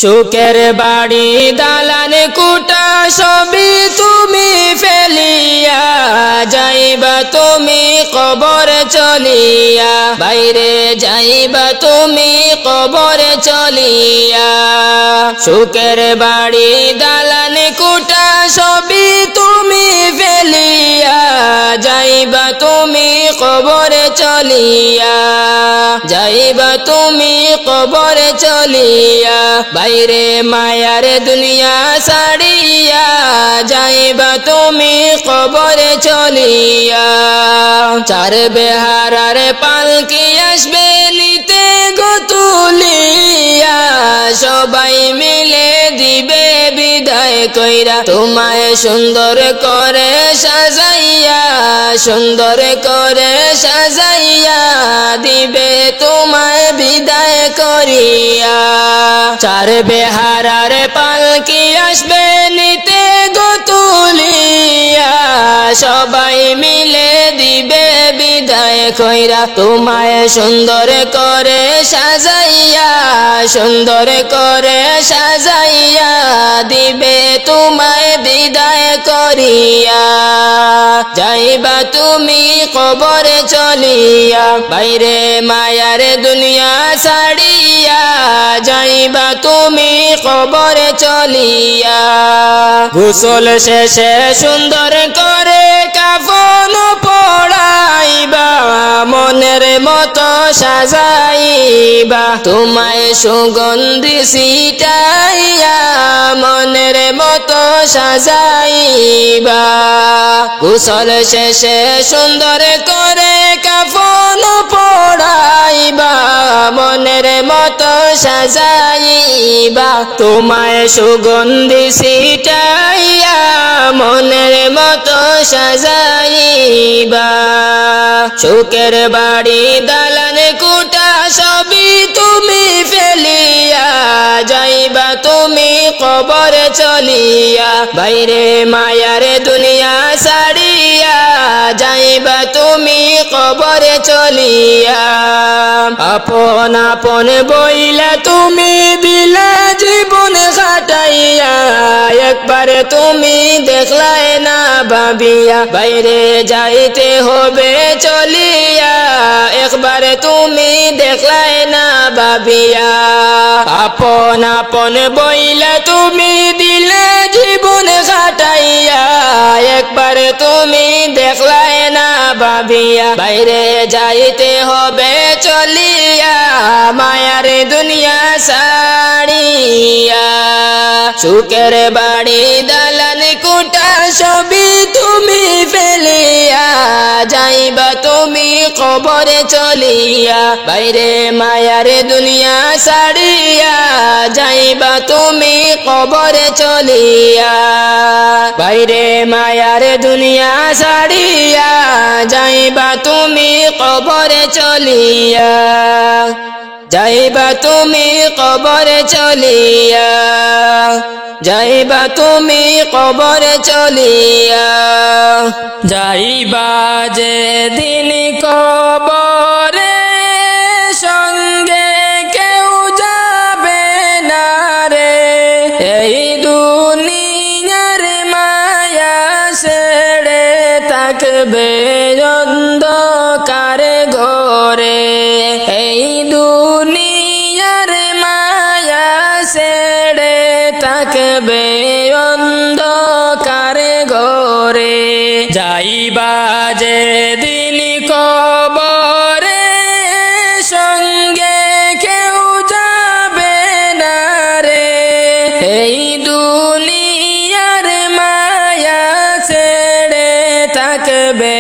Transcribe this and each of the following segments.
সুখের বাড়ি দালান কুটা সবই তুমি ফেলিয়া যাইবা তুমি কবর চলিয়া বাইরে যাইবা তুমি কবর চলিয়া সুখের বাড়ি দালান কুটা সবই তুমি ফেলিয়া যাইবা তুমি কবর চলিয়া যাইবা তুমি কবর চলিয়া বাইরে মায়ার দুনিয়া ছাড়িয়া যাইবা তুমি কবর চলিয়া চার বেহারার পালকি আসবে নিতে গো তুলিয়া সবাই মিলে দিবে বিদায় কইরা তোমায় সুন্দর করে সাজাইয়া সুন্দর করে সাজাইয়া দিবে তোমায় বিদায় করিয়া চার বেহারার পালকি আসবে নিতে গো তুলিয়া সবাই মিলে দিবে বিদায় কইরা তোমায় সুন্দর করে সাজাইয়া সুন্দর করে সাজাইয়া দিবে তোমায় বিদায় করিয়া যাইবা তুমি কবর চলিয়া বাইরে মায়ার দুনিয়া ছাড়িয়া যাইবা তুমি কবর চলিয়া গোসল শেষে সুন্দর করে কাফন পড়াইবা মনের মতো সাজাইবা তোমায় সুগন্ধি ছিটাইয়া মনের মতো সাজাইবা গোসল শেষে সুন্দর করে কাফন পড়াইবা মনের মতো সাজাইবা তোমায় সুগন্ধি ছিটাইয়া মনের মতো সাজাইবা সুখের বাড়ি দালান কুটা সবই তুমি ফেলিয়া যাইবা তুমি কবর চলিয়া বাইরে মায়ার দুনিয়া ছাড়িয়া যাইবা তুমি কবর চলিয়া আপন আপন বইলা তুমি দিলা জীবন কাটাইয়া একবার তুমি দেখলাই না ভাবিয়া বাইরে যাইতে হবে চলিয়া একবার তুমি দেখলাই না ভাবিয়া আপন আপন বইলা তুমি দিলে জীবন কাটাইয়া একবার তুমি দেখলাই না ভাবিয়া বাইরে যাইতে হবে চলিয়া মায়ার দুনিয়া ছাড়িয়া সুখের বাড়ি দালান কুটা সবই তুমি ফেলিয়া যাইবা তুমি কবর চলিয়া বাইরে মায়ার দুনিয়া ছাড়িয়া যাইবা তুমি কবর চলিয়া বাইরে মায়ার দুনিয়া ছাড়িয়া যাইবা তুমি কবর চলিয়া যাইবা তুমি কবর চলিয়া যাইবা তুমি কবর চলিয়া যাইবা যে দিন কবরে সঙ্গে কেউ যাবে না রে এই দুনিয়ার মায়া ছেড়ে থাকবে অন্ধকার ঘরে এই দুনিয়ার মায়া ছেড়ে থাকবে অন্ধকার ঘরে যাইবা যে দিন কবরে সঙ্গে কেউ যাবে না রে এই দুনিয়ার মায়া ছেড়ে থাকবে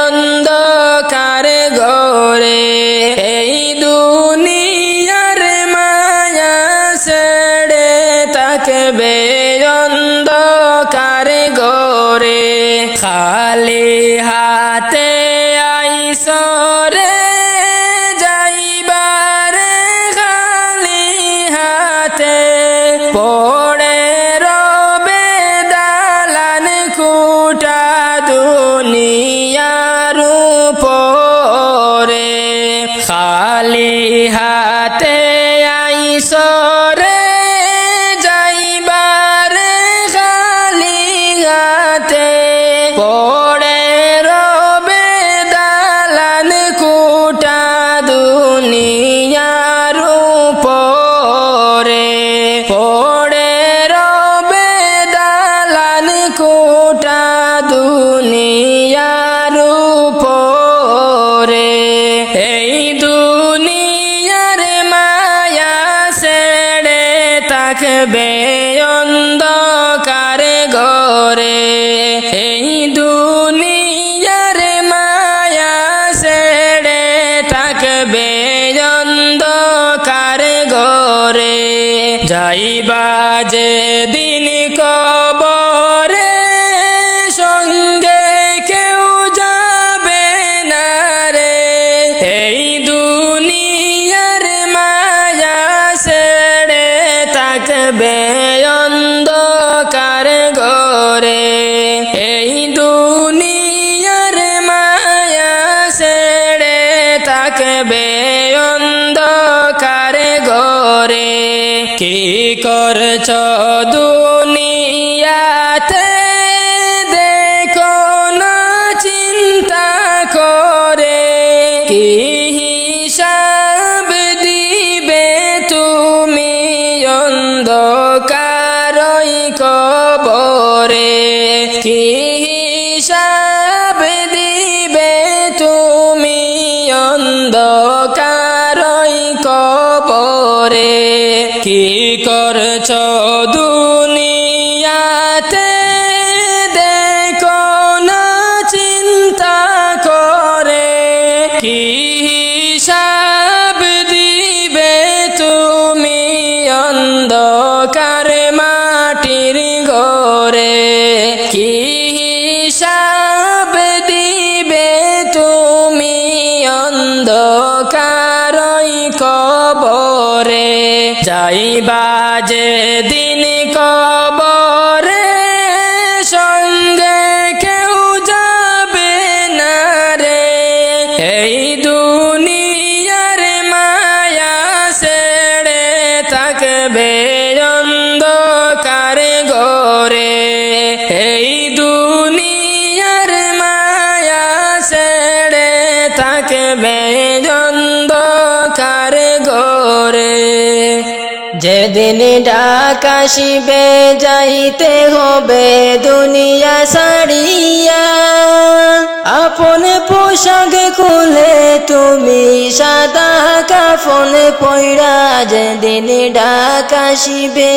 অন্ধকার ঘরে এই দুনিয়ার মায়া ছেড়ে থাকবে অন্ধকার ঘরে খালি হাতে আইসরে যাইবারে খালি হাতে পড়ে রবে দালান কুটা দুনিয়ার উপরে খালি হাতে আইসরে থাকবে অন্ধকার ঘরে এই দুনিয়ার মায়া ছেড়ে থাকবে অন্ধকার ঘরে যাইবা যে দিন কবরে সঙ্গে কেউ যাবে না রে এই দুনিয়ার মায়া ছেড়ে থাকবে অন্ধকার ঘরে এই দুনিয়ার মায়া ছেড়ে থাকবে অন্ধকার ঘরে কি করছ দুনিয়াতে দেখো না চিন্তা করে কি হিসাব দিবে তুমি অন্ধকারই কবরে কি হিসাব দিবে তুমি অন্ধকারই কবরে কি করছ দুনিয়াতে দেখো না চিন্তা করে কি হিসাব দিবে তুমি অন্ধকার মাটির ঘরে কি হিসাব দিবে তুমি অন্ধকারই কবরে যাইবা যে দিন কবরে সঙ্গে কেউ যাবে না রে এই দুনিয়ার মায়া ছেড়ে থাকবে অন্ধকার ঘরে এই দুনিয়ার মায়া ছেড়ে থাকবে অন্ধকার ঘরে যেদিন ডাক আসিবে যাইতে হবে দুনিয়া ছাড়িয়া আপন পোশাক খুলে তুমি সাদা কাফন পইড়া যেদিন ডাক আসিবে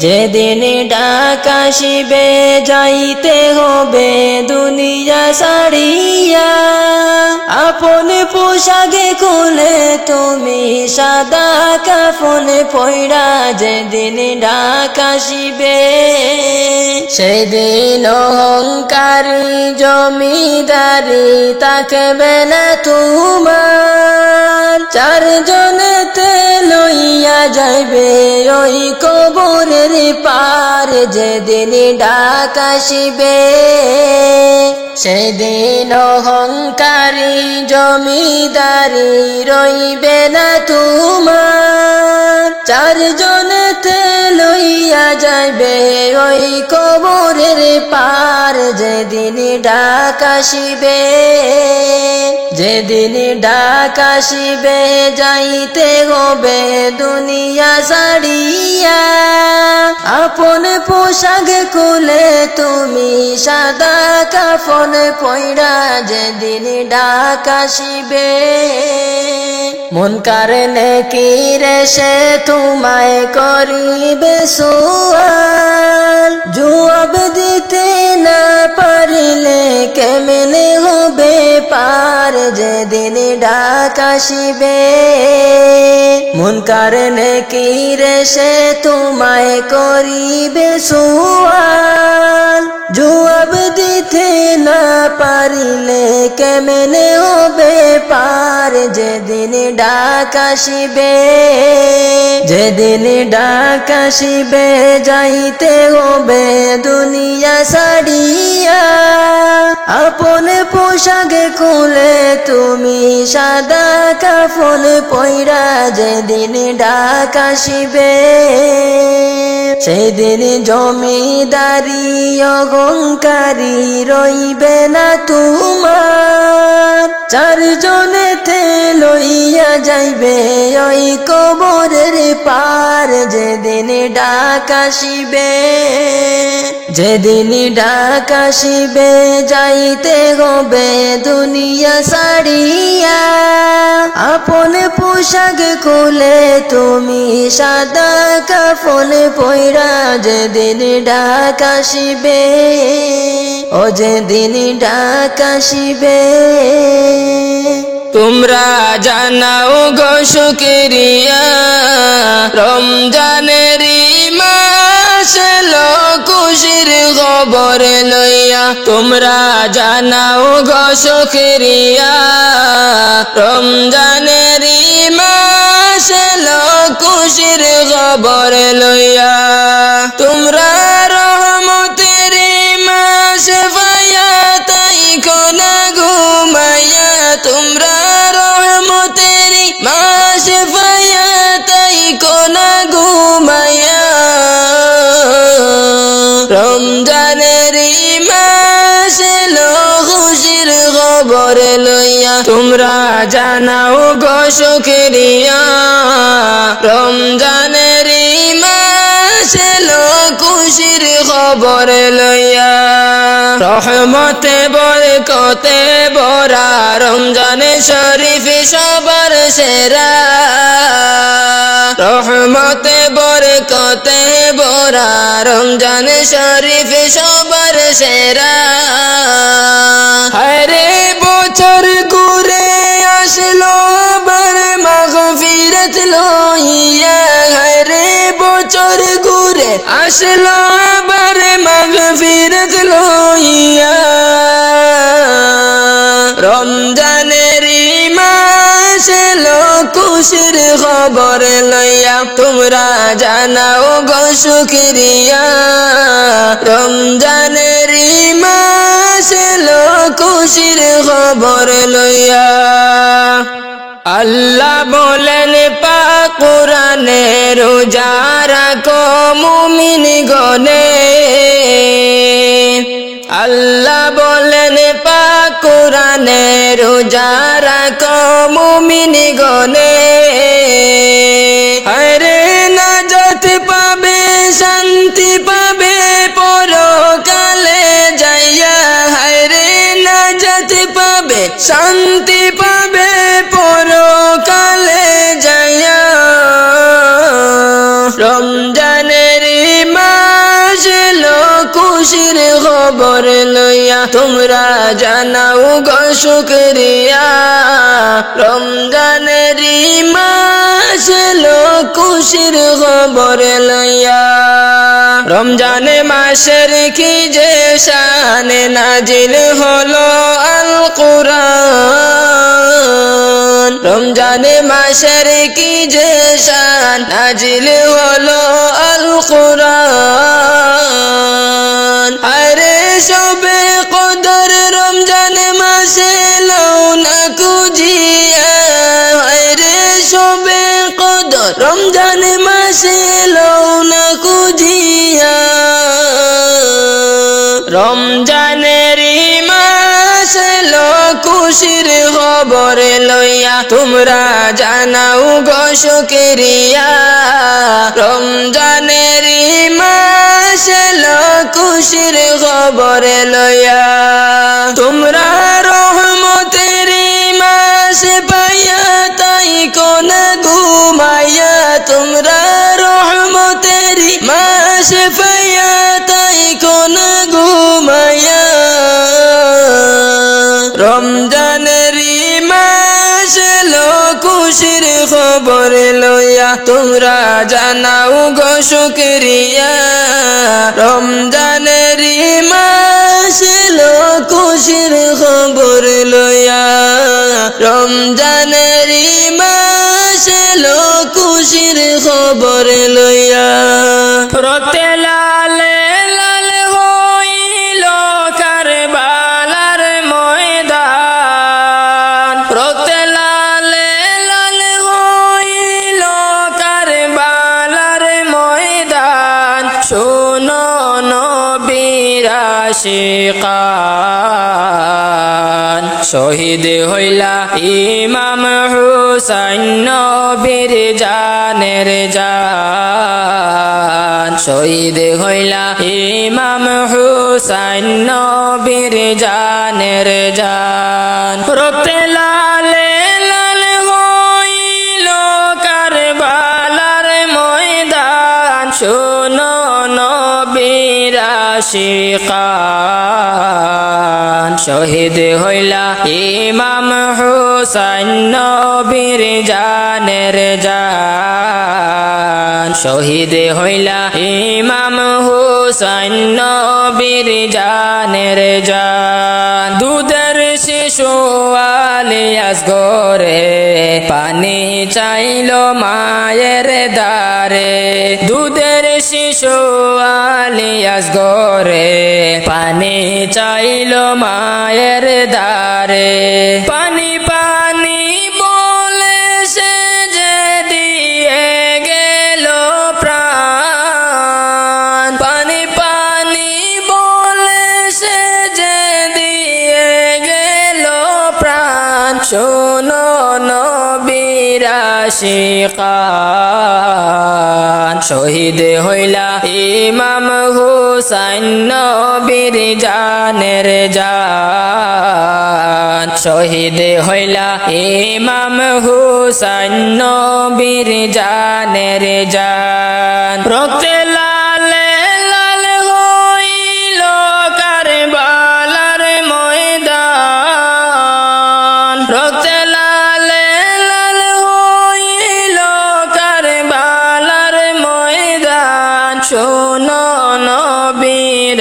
যেদিন ডাক আসিবে যাইতে হবে দুনিয়া ছাড়িয়া আপন পোশাক খুলে তুমি সাদা কাফন পইড়া যেদিন ডাক আসিবে সেদিন অহংকারী জমিদারি থাকবে না তোমার চারজনেতে লইয়া যাইবে ওই কবরের পার যেদিন ডাক আসিবে সেদিন অহংকারী জমিদারি রইবে না তোমার চারজনেতে লইয়া যাইবে ওই কবরের পার যেদিন ডাক আসিবে যেদিন ডাক আসিবে যাইতে হবে দুনিয়া ছাড়িয়া আপন পোশাক খুলে তুমি সাদা কাফন পইড়া যেদিন ডাক আসিবে মুনকার নেকির সে তোমায় করিবে সুয়াল জবাব দিতে না পারিলে কেমনে হবে পার যেদিন ডাক আসিবে মুনকার নেকির সে তোমায় করিবে সুয়াল জবাব দিতে না পারিলে কেমনে হবে পার যেদিন ডাক আসিবে যেদিন ডাক আসিবে যাইতে হবে দুনিয়া ছাড়িয়া আপন পোশাক খুলে তুমি সাদা কাফন পইড়া যেদিন ডাক আসিবে সেদিন জমিদারি অহংকারী রইবে না তোমার চারজনেতে লইয়া যাইবে ওই কবরের পার যেদিন ডাক আসিবে, যেদিন ডাক আসিবে যাইতে হবে দুনিয়া ছাড়িয়া। আপন পোশাক খুলে তুমি সাদা কাফন পইরা যেদিন ডাক আসিবে, ও যেদিন ডাক আসিবে। তোমরা জানাও গো শুকরিয়া, রমজানের মাস এলো খুশির খবর লইয়া। তোমরা জানাও গো শুকরিয়া, রমজানের মাস এলো খুশির খবর লইয়া। তোমরা রহমতের মাস পাইয়া তাই কোনা ঘুমাইয়া। তোমরা রহমতের মাস পাইয়া তাই কোনা ঘুমাইয়া। রমজানের মাস এলো খুশির খবর লইয়া। তোমরা জানাও গো শুকরিয়া, রমজানের মাস এলো খুশির খবর লইয়া। রহমতে বরকতে ভরা রমজানে শরীফ সবার সেরা। রহমতে বরকতে ভরা রমজানে শরীফ সবার সেরা। হরে বছর ঘুরে আসলো আবার মাগফিরাত লইয়া। হরে বছর ঘুরে আসলো আবার মাগফিরাত লইয়া। রমজানের মাস এলো খুশির খবর লইয়া। তোমরা জানাও গো শুকরিয়া, রমজানের মাস এলো খুশির খবর লইয়া। আল্লাহ বলেন পাক কুরআনে, রোজা রাখো মুমিন গণে। আল্লাহ বলেন পাক কুরআনে, রোজা রাখো মুমিন গণে। হরে নাজাত পাবে শান্তি পাবে পরকালে যাইয়া। হরে নাজাত পাবে শান্তি পাবে পরকালে যাইয়া। রমজানের মাস এলো খুশির খবর লইয়া। তোমরা জানাও গো শুকরিয়া, রমজানের মাস এলো খুশির খবর লইয়া। রমজান মাসের কি যে শান, নাজিল হলো আল কুরআন। রমজান মাসের কি যে শান, নাজিল হলো আল কুরআন। আরে সবে কদর রমজান মাসে লও না খুঁজিয়া। আরে সবে কদর রমজান মাসে লও না খুঁজিয়া। রমজানের মাস এলো খুশির খবর লইয়া। তোমরা জানাও গো শুকরিয়া, রমজানের মাস এলো খুশির খবর লইয়া। তোমরা রহমতের মাস পাইয়া তাই কোনা ঘুমাইয়া। তোমরা রহমতের মাস পাইয়া তাই কোনা ঘুমাইয়া। রমজানের মাস এলো খুশির খবর লইয়া। তোমরা জানাও গো শুকরিয়া, রমজানের মাস এলো খুশির খবর লইয়া। রমজানের মাস এলো খুশির খবর লইয়া। রতে লালে লাল হইল কারবালার ময়দান। রতে লালে লাল হইল কারবালার ময়দান। শোনো নবীর আশিকান, শহীদ হইলা ইমাম হুসাইন নবীর জানের জান। শহীদ হইলা ইমাম হুসাইন নবীর জানের জান রক্তে লালে লাল হইল কারবালার ময়দান শোনো নবীর আশিকান শহীদ হইলা ইমাম হুসাইন নবীর জানের জান শহীদ হইলা ইমাম হুসাইন নবীর জানের জান দুধের শিশু আলিয়াস গরে পানি চাইল মায়ের দারে দুধের শিশু আলিয়াস গরে পানি চাইল মায়ের দারে পানি পানি বলে সে যে দিয়ে গেল প্রাণ পানি পানি বলে সে যে দিয়ে গেল প্রাণ শোনো নবীর আশিকান শহীদ হইলা ইমাম হুসাইন নবীর জানের জান শহীদ হইলা ইমাম হুসাইন নবীর জানের জান রক্তে লালে লাল হইল কারবালার ময়দান রক্তে লালে লাল হইল কারবালার ময়দান শোনো নবীর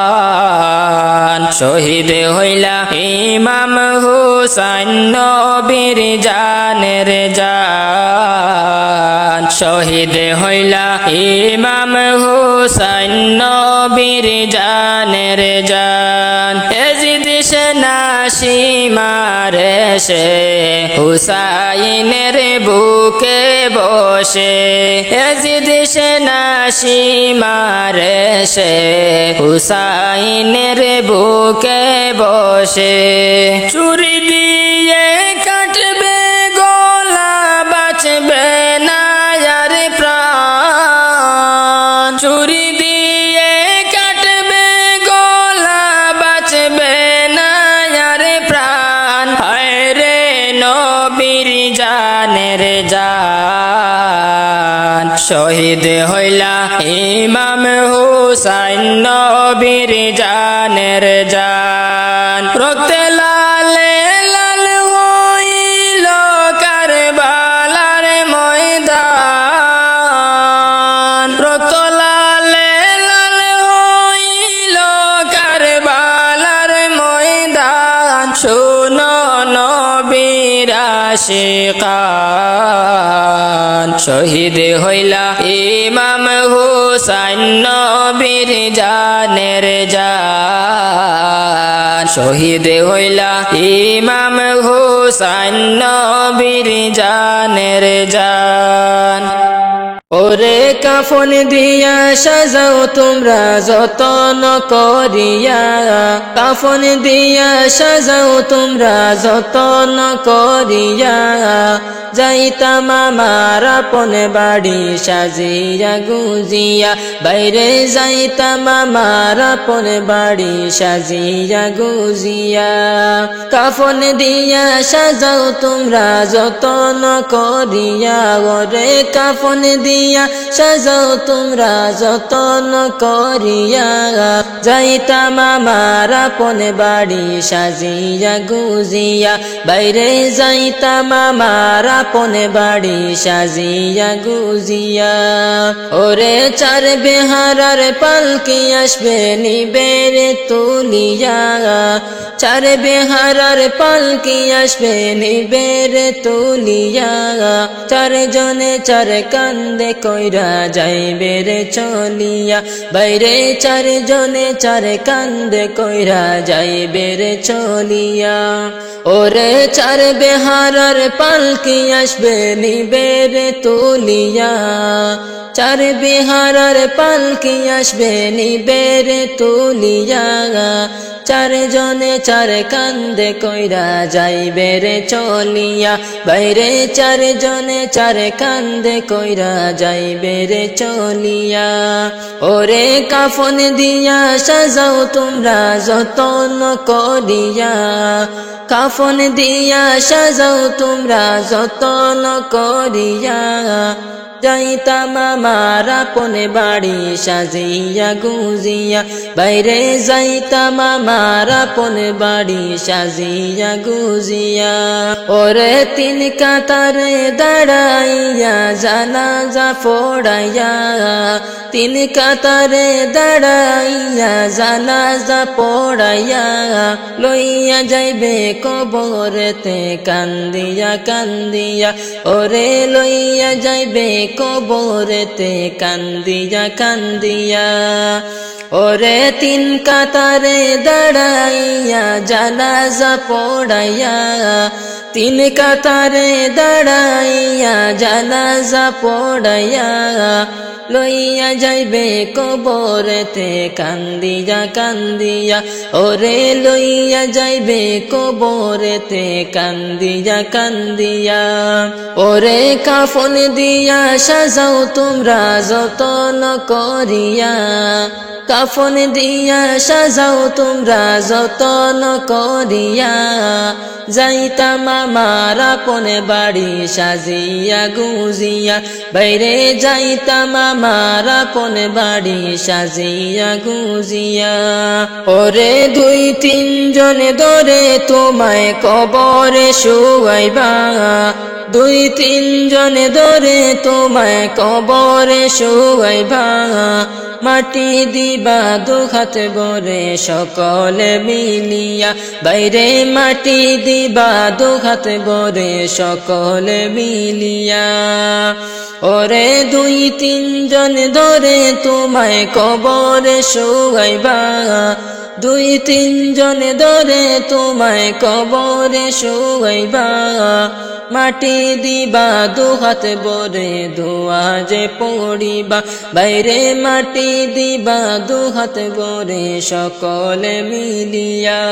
আশিকান শহীদ হইলা ইমাম হুসাইন নবীর জানের জান শহীদ হইলা ইমাম হুসাইন নবীর জানের জান এজিদ সেনা সীমারে সে হুসাইনের বুকে বসে এজিদ সেনা সীমারে সে হুসাইনের বুকে বসে চুরি দিয়ে কাটবে গলা বাঁচবে না আর প্রাণ চুরি দিয়ে কাটবে গলা বাঁচবে না আর প্রাণ হায় রে নবীর জানের জান শহীদ হইলা ইমাম হুসাইন নবীর জানের জান রক্তে লালে লাল হইল কারবালার ময়দান রক্ত লালে লাল হইল কারবালার ময়দান শোনো নবীর আশিকান শহীদ হইলা ইমাম হুসাইন নবীর জানের জান শহীদ হইলা ইমাম হুসাইন নবীর জানের জান ওরে কাফন দিয়া সাজাও তোমরা যতন করিয়া কাফন দিয়া সাজাও তোমরা যতন করিয়া যাইতাম আমার আপন বাড়ি সাজিয়া গুজিয়া বাইরে যাইতাম আমার আপন বাড়ি সাজিয়া গুজিয়া কাফন দিয়া সাজাও তোমরা যতন করিয়া ওরে কাফন দিয়া সাজাও তোমরা যতন করিয়া যাইতাম আমার আপন বাড়ি সাজিয়া গুজিয়া বাইরে যাইতাম আমার আপন বাড়ি সাজিয়া গুজিয়া ওরে চার বেহারার পালকি আসবে নিবের তুলিয়া চার বেহারার পালকি আসবে নিবের তুলিয়া চার জনে চার কান্দে কইরা যাইবে রে চলিয়া বাইরে চার জনে চার কান্দে কইরা যাইবে রে চলিয়া ওরে চার বেহারার পালকি আসবে নিবের তুলিয়া চার বেহারার পালকি আসবে নিবের তুলিয়া চারজনে চার কান্দে কইরা যাইবে রে চলিয়া, বাইরে চারজনে চার কান্দে কইরা যাইবে রে চলিয়া। ওরে কাফন দিয়া সাজাও তোমরা যতন করিয়া, কাফন দিয়া সাজাও তোমরা যতন করিয়া। যাইতাম আমার আপন বাড়ি সাজিয়া গুজিয়া, বাইরে যাইতাম আমার আপন বাড়ি সাজিয়া গুজিয়া। ওরে তিন কাতারে দাঁড়াইয়া জানাজা পড়াইয়া, তিন কাতারে দাঁড়াইয়া জানাজা পড়াইয়া। লইয়া যাইবে কবরেতে কান্দিয়া কান্দিয়া, ওরে লইয়া যাইবে কবরেতে কান্দিয়া কান্দিয়া। ওরে তিন কাতারে দাঁড়াইয়া জানাজা পড়াইয়া, তিন কাতারে দাঁড়াইয়া জানাজা পড়াইয়া। লইয়া যাইবে কবরেতে কান্দিয়া কান্দিয়া, ওরে লইয়া যাইবে কবরেতে কান্দিয়া কান্দিয়া। ওরে কাফন দিয়া সাজাও তোমরা যতন করিয়া, কাফন দিয়া সাজাও তোমরা যতন করিয়া। যাইতাম আমার আপন বাড়ি সাজিয়া গুজিয়া, বাইরে যাইতাম আমার আপন বাড়ি সাজিয়া গুজিয়া। ওরে দুই তিনজন ধরে তোমায় কবরে শুয়াইবা, দুই তিনজন ধরে তোমায় কবরে শুয়াইবা। মাটি দিবা দুহাত ভরে সকলে মিলিয়া, বাইরে মাটি দিবা দুহাত ভরে সকলে মিলিয়া। ওরে দুই তিনজন ধরে তোমায় কবরে শুয়াইবা, দুই তিনজন ধরে তোমায় কবরে শুয়াইবা। মাটি দিবা দুহাত ভরে দোয়া যে পড়িবা, বাইরে মাটি দিবা দুহাত ভরে সকলে মিলিয়া।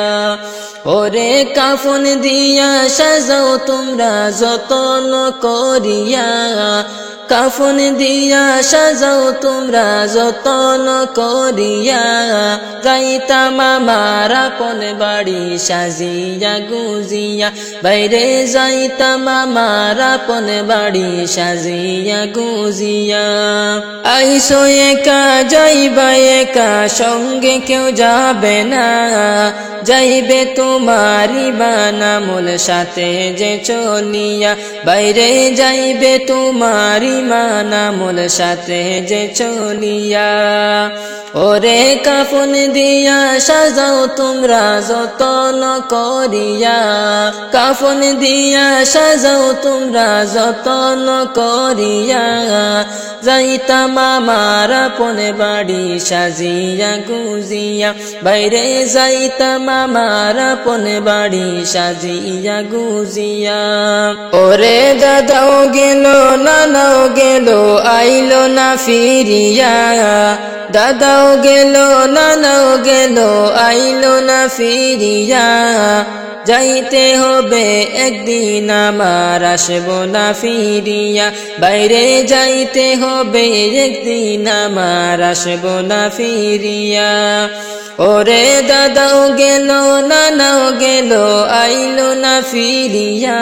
ওরে কাফন দিয়া সাজাও তোমরা যতন করিয়া, কাফন দিয়া সাজাও তোমরা যতন করিয়া। যাইতাম আমার আপন বাড়ি সাজিয়া গুজিয়া, বাইরে যাইতাম আমার আপন বাড়ি সাজিয়া গুজিয়া। আইসো একা যাইবা একা, সঙ্গে কেউ যাবে না, যাইবে তোমারি বানামুল সাথে যে চলিয়া, বাইরে যাইবে তোমারি মানামুল সাথে যে চলিয়া। ওরে কাফন দিয়া সাজাও তোমরা যতন করিয়া, কাফন দিয়া সাজাও তোমরা যতন করিয়া। যাইতাম আমার আপন বাড়ি সাজিয়া গুজিয়া, বাইরে যাইতাম আমার আপন বাড়ি সাজিয়া গুজিয়া। ওরে দাদাও গেল নানাও গেল আইলো না ফিরিয়া, দাদাও গেল নানাও গেল আইলো না ফিরিয়া। যাইতে হবে একদিন আমার আসবো না ফিরিয়া, বাইরে যাইতে হবে একদিন আমার আসবো না ফিরিয়া। ওরে দাদাও গেল নানাও গেল আইলো না ফিরিয়া,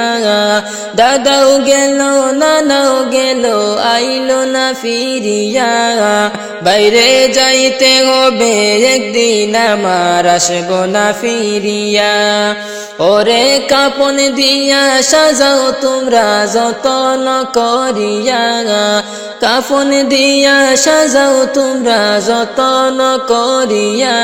দাদাও গেল নানাও গেল আইলো না ফিরিয়া। বাইরে যাইতে হবে একদিন আমার আসবো না ফিরিয়া। ওরে কাপন দিয়া সাজাও তোমরা যতন করিয়া, কাফন দিয়া সাজাও তোমরা যতন করিয়া।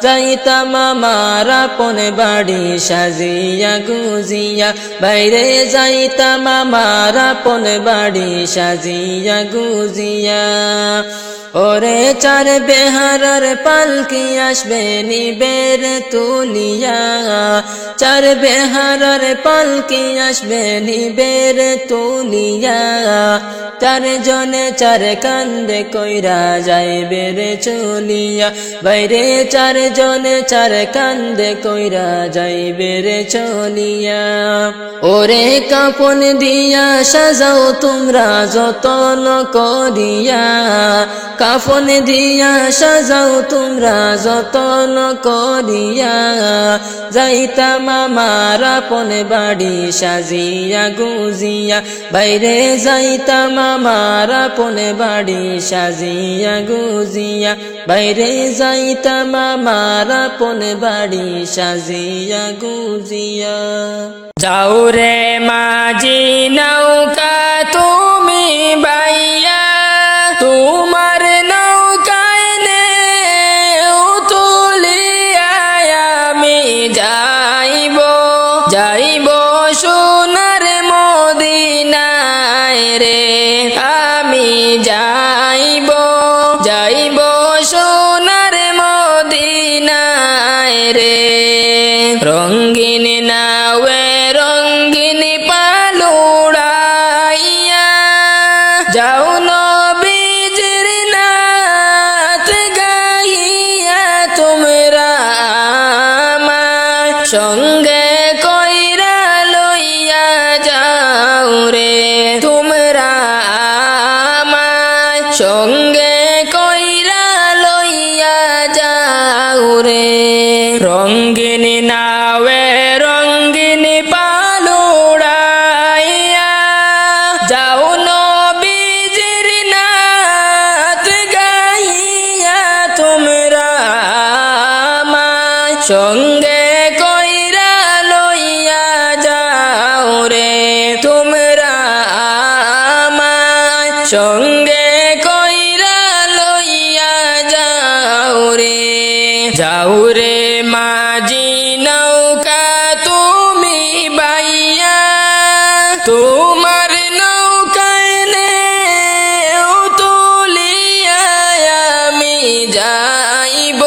যাইতাম আমার আপন বাড়ি সাজিয়া গুজিয়া, বাইরে যাইতাম আমার আপন বাড়ি সাজিয়া গুজিয়া। ওরে চার বেহারার পালকি আসবে নিবের তুলিয়া, চার বেহারার পালকি আসবে নিবের তুলিয়া, চার জনে চার কান্দে কইরা যাইবে রে চলিয়া, বাইরে চার জনে চার কান্দে কইরা যাইবে রে চলিয়া। ওরে কাপন দিয়া সাজাও তোমরা যতন করিয়া, কাফন দিয়া সাজাও তোমরা যতন করিয়া, যাইতাম আমার আপন বাড়ি সাজিয়া গুজিয়া, বাইরে যাইতাম আমার আপন বাড়ি সাজিয়া গুজিয়া, বাইরে যাইতাম আমার আপন বাড়ি সাজিয়া গুজিয়া। যাও রে মাঝি নৌকা তুমি বাইয়া, তোমার নৌকায় নে তুলিয়া আমি যাইব, যাইব সোনার মদিনায় রে, আমি যাইব, যাইব সোনার মদিনায় রে। রঙ্গিন নাওয়ে রঙ্গিন পালুড়াইয়া, যাও নবীজির নাত গাইয়া, তোমরা আমার সঙ্গে কইরা লইয়া যাও রে, তোমরা আমার সঙ্গে কইরা লইয়া যাও রে। রঙ্গিন নাওয়ে রঙ্গিন পালুড়াইয়া, যাও নবীজির নাত গাইয়া, তোমরা আমার সঙ্গে কইরা লইয়া যাও রে, তোমরা আমার সঙ্গে কইরা লইয়া যাও রে। যাও রে মাঝি নৌকা তুমি বাইয়া, তোমার নৌকায় নে তুলিয়া আমি যাইব,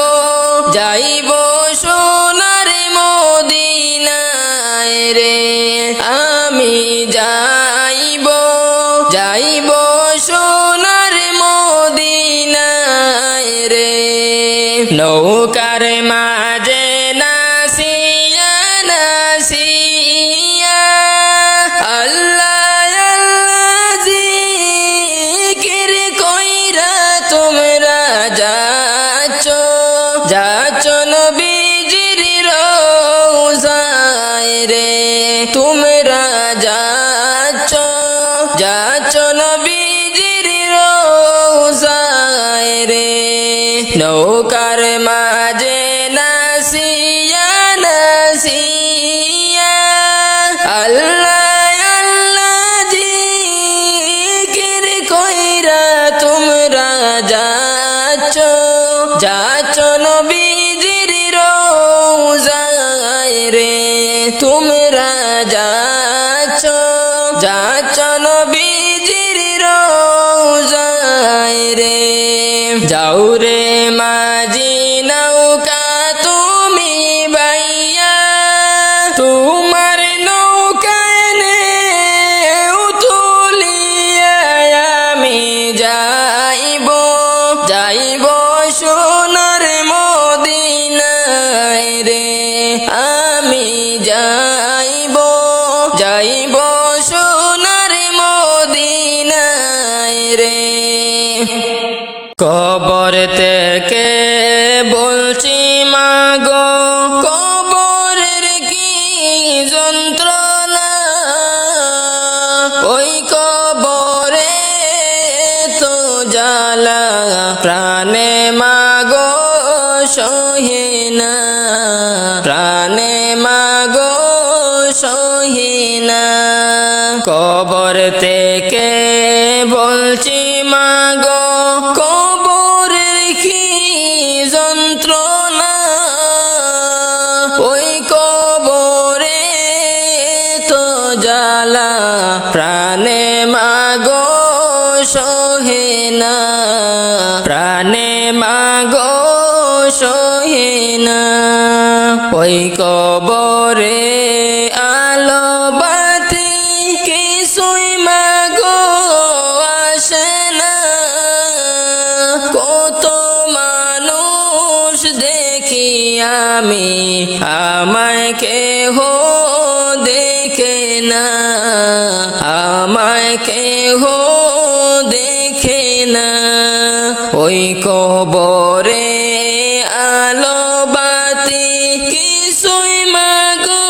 যাইব সোনার মদিনায় রে, আমি যাইব, যাইব সোনার মদিনায় রে। নৌকার মাঝে নাসিয়া নাসিয়া, আল্লাহ আল্লাহ জিকির কইরা তোমরা যাচ্ছ, যাচ্ছ নবীজির রওজায় রে, তোমরা যাচ্ছ, যাচ্ছ নবীজির রওজায় রে। নৌকার মাঝে নাসিয়া নাসিয়া, আল্লাহ আল্লাহ জিকির কইরা তোমরা যাচ্ছ, যাচ্ছ নবীজির রওজায় রে, তোমরা যাচ্ছ, যাচ্ছ নবীজির রওজায় রে। যাও রে মাঝি নৌকা তুমি বাইয়া, তোমার নৌকায় নে তুলিয়া আমি যাইব, যাইব সোনার মদিনায় রে, আমি যাইব, যাইব সোনার মদিনায় রে। কবর থেকে বলছি মাগো, কবরের কি যন্ত্রণা, ওই কবরে তো জ্বালা প্রাণে মাগো সহে না, প্রাণে মাগো সহে না। কবর থেকে বলছি মাগো, কবরের কি যন্ত্রণা, ওই কবরে তো জ্বালা প্রাণে মাগো সহে না প্রাণে মাগো সহে না ওই কবরে আলো বাতি কিছুই মাগো আসে না কত মানুষ দেখি আমি আমায় কেহ দেখে না আমায় কেহ দেখে না ওই কবরে আলো বাতি কিছুই মাগো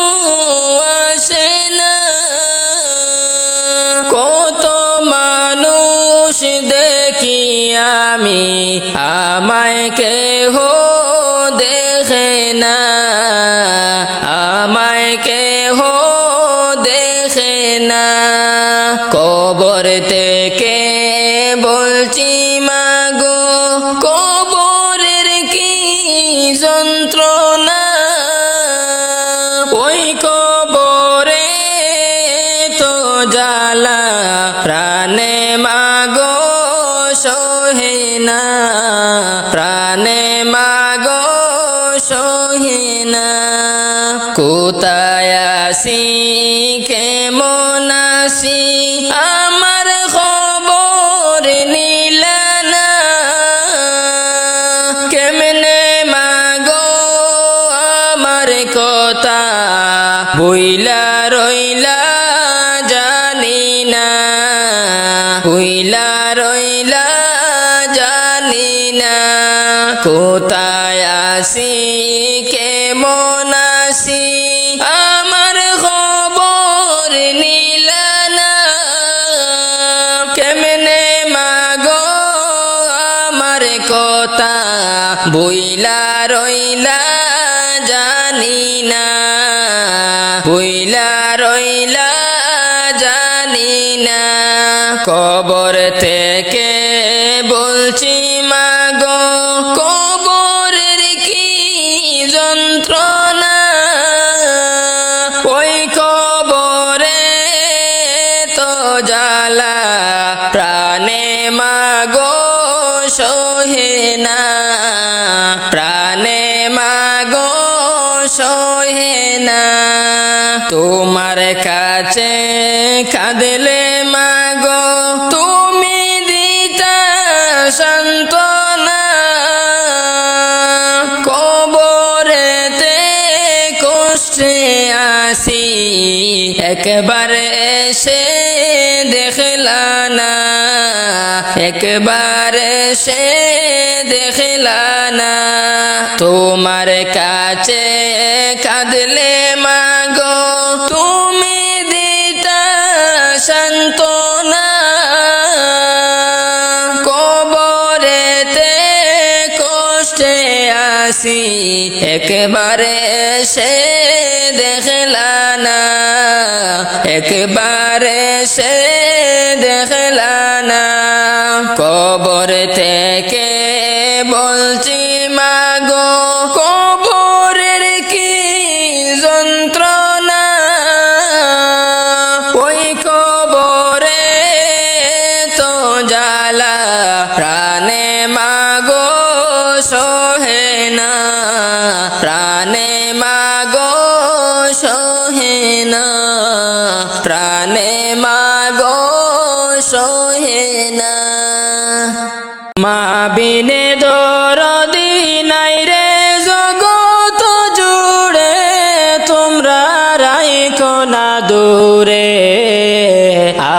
আসে না কত মানুষ দেখি আমি আমায় কেহ দেখে না আমায় কেহ দেখে না কবর থেকে বলছি মাগো কবরের কি যন্ত্রণা ওই কবরে তো জ্বালা প্রাণে মাগো সহে না প্রাণে মাগো সহে না কোথায় আসি কেমন আসি আমার খবর নিলা না কেমনে মাগো আমার কথা বইলা রইলা জানি না বইলা রইলা জানি না কোথায় আসি কেমন আসি আমার খবর নিলা না কেমনে মাগো আমার কথা বইলা রইলা জানি না বইলা রইলা জানি না কবর থেকে বলছি মাগো কবরের কি যন্ত্রণা ওই কবরে তো জ্বালা প্রাণে মাগো সহে না প্রাণে মাগো সহে না তোমার কাছে কাঁদলে মাগো তুমি দিতা সান্ত্বনা কবরেতে কষ্টে আসি একবার এসে দেখলা না একবার এসে দেখলা না তোমার কাছে কাঁদলে মাগো তুমি দিতা সান্ত্বনা কবরেতে কষ্টে আসি একবার এসে দেখলা না একবার এসে দেখলা না কবর থেকে বলছি মাগো কবরের কি যন্ত্রণা ওই কবরে তো জ্বালা প্রাণে মাগো সহে না প্রাণে মাগো সহে না প্রাণে মাগো সহে না মা বিনে দরদি নাই রে জগত জুড়ে তোমরা রাইখো না দূরে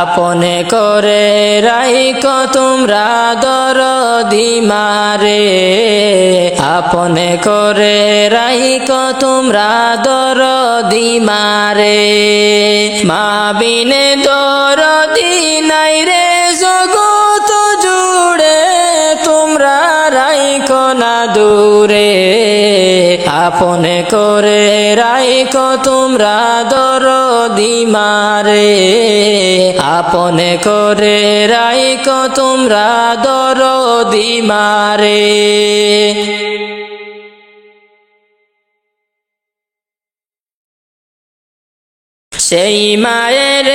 আপনে করে রাইখো তোমরা দরদি মারে আপনে করে রাইখো তোমরা দরদি মারে মা বিনে দরদি নাই রে জগত জুড়ে তোমরা রাইখো না দূরে আপনে করে রাইখো তোমরা দরদি মারে আপনে করে রাইখো তোমরা দরদি মারে। সেই মায়ের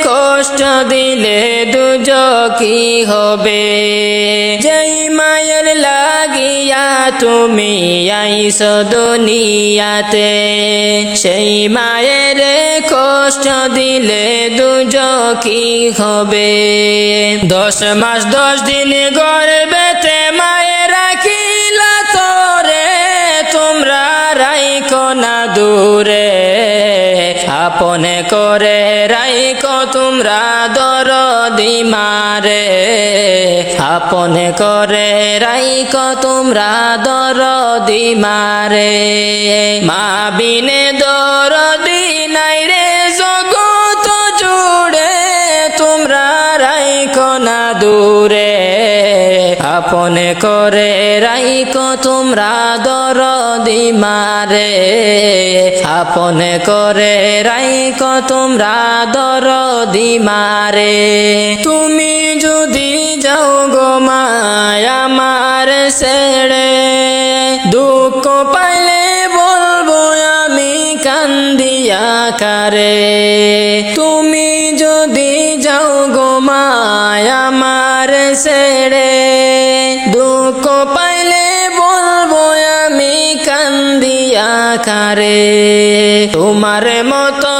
কষ্ট দিলে দুজকি হবে। যেই মায়ের লাগিয়া তুমি আইছো দুনিয়াতে, সেই মায়ের কষ্ট দিলে দুজকি হবে। 10 মাস 10 দিন গর্ভেতে মায়ের রাখিলা তোরে, তোমরা রাইখো না দূরে, আপনে করে রাইখো তোমরা দরদি মারে, আপনে করে রাইখো তোমরা দরদি মারে। মা বিনে দরদি নাই রে জগত জুড়ে, তোমরা রাইখো না দূরে, আপনে করে রাইখো তোমরা দরদি মারে, আপনে করে রাইখো তোমরা দরদি মারে। তুমি যদি যাও গো মায় আমার ছেড়ে, দুঃখ পাইলে বলবো আমি কান্দিয়া কারে। তুমি যদি যাও গো মায় আমার ছেড়ে, দুঃখ পাইলে বলবো আমি কান্দিয়া কারে। তোমার মতো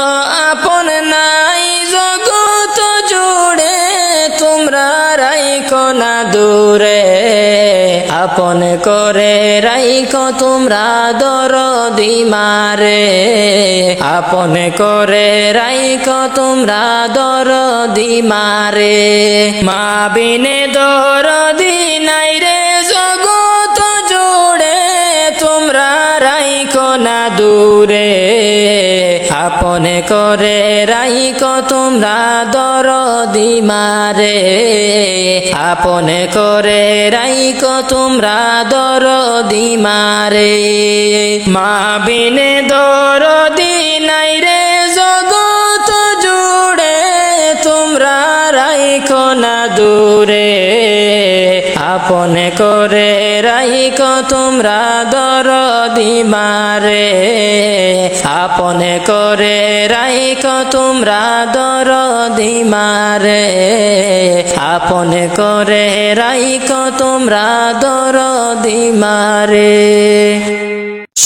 আপন নাই জগত জুড়ে, তোমরা রাইখো না দূরে, আপন করে রাইখো তোমরা দরদি মারে, আপন করে রাইখো তোমরা দরদি মারে। মা বিনে দরদি নাই রে জগত জুড়ে, তোমরা রাইখো না দূরে, আপন করে রাইখো তোমরা দরদি মারে, আপন করে রাইখো তোমরা দরদি মারে। মা বিনে দরদি নাই রে জগত জুড়ে, তোমরা রাইখো না দূরে, আপন করে রাইখো তোমরা দরদি মারে, আপন করে রাইখো তোমরা দরদি মারে, আপন করে রাইখো তোমরা দরদি মারে।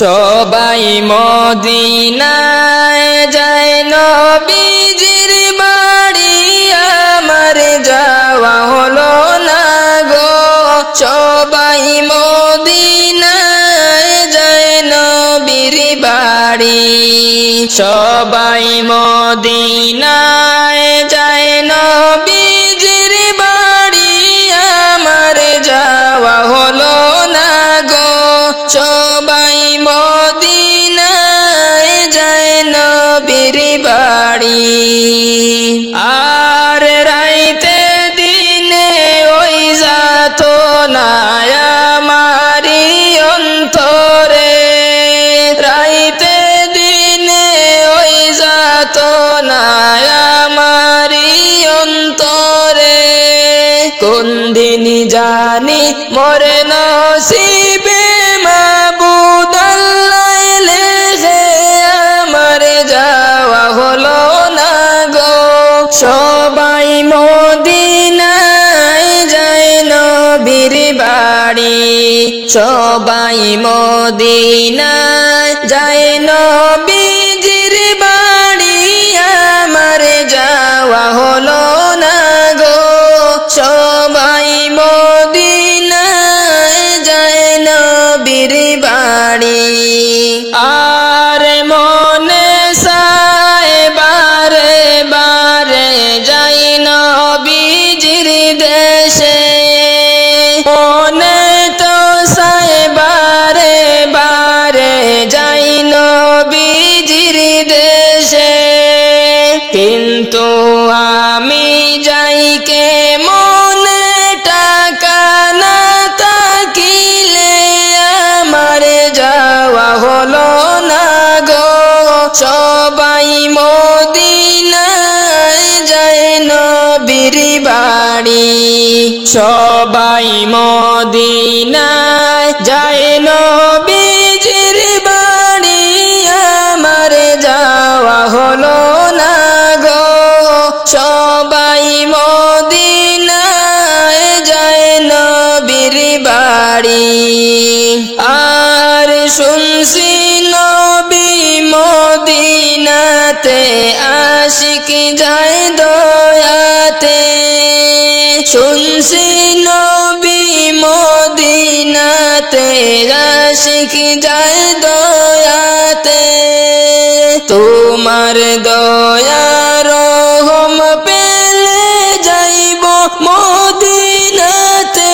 সবাই মদিনায় যায় নবীজির বাড়ি, আমার যাওয়া হলো না গো। সবাই মদিনায় যায় নবীর বাড়ি, সবাই মদিনায় যায় নবীজির বাড়ি, আমার যাওয়া হলো না গো। সবাই মদিনায় যায় নবীর বাড়ি, আর রাইতে দিনে ওই যাত না আমারি অন্তরে, রাইতে দিনে ওই যাত না আমারি অন্তরে। কোন দিন জানি মরে নসিবে মাবুদ আল্লাহ লেখে, আমার যাওয়া হলো না গো। সবাই মদিনায় যায় নবীর বাড়ি, সবাই মদিনায় যায় নবীজির বাড়ি, আমার যাওয়া হলো না গো। সবাই মদিনায় যায় নবীর বাড়ি, আর মনে চায় বারে বারে যাই নবীজির দেশে, মনে তো চায় বারে বারে যাই নবীজির দেশে। কিন্তু আমি যাই কে মনে টাকা না থাকিলে, আমার যাওয়া হলো না গো। সবাই মদিনায় যায় নবীর বাড়ি, সবাই মদিনায় যায় নবীজির বাড়ি, আমার যাওয়া হলো না বাড়ি আর শুনছি নবী মদিনাতে আশিক যায় দয়াতে শুনছি নবী মদিনাতে আশিক যায় দয়াতে তোমার দয়ার রহম পেলে যাইব মদিনাতে